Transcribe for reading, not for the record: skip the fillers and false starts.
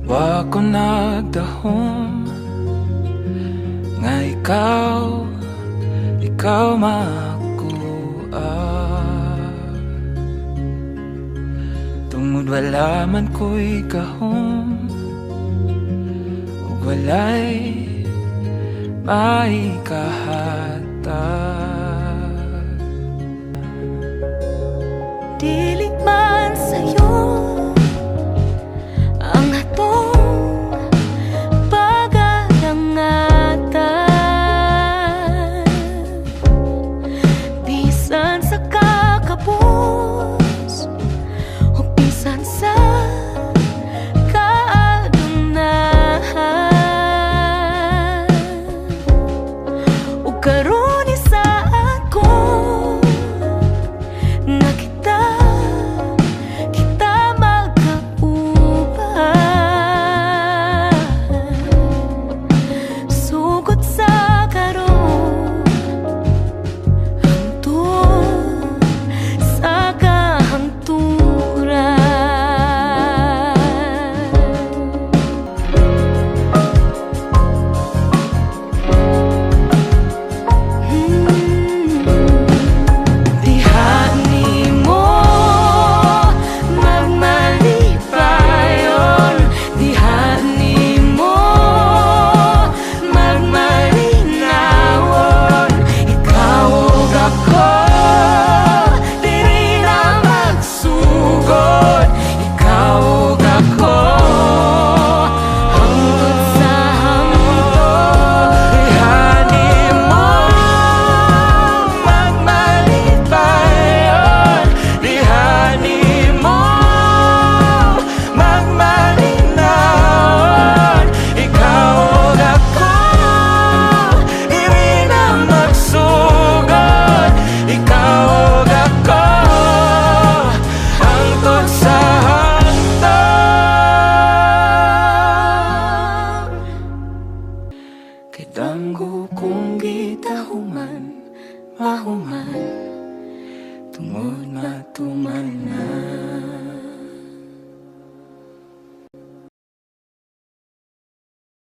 Wa ko nagdahom nga ikaw makuha. Tungod wala man ko'y gahom ug walay maikahatag. Dili man sa'yo ang atong pag-alangatan, bisan sa kakapos o bisan sa kaadunahan. Ug karon isa ako nga kita magkauban. Sugod sa karon hangtod sa kahangturan. Danggo kong gitahuman, mahuman, tungod matuman na.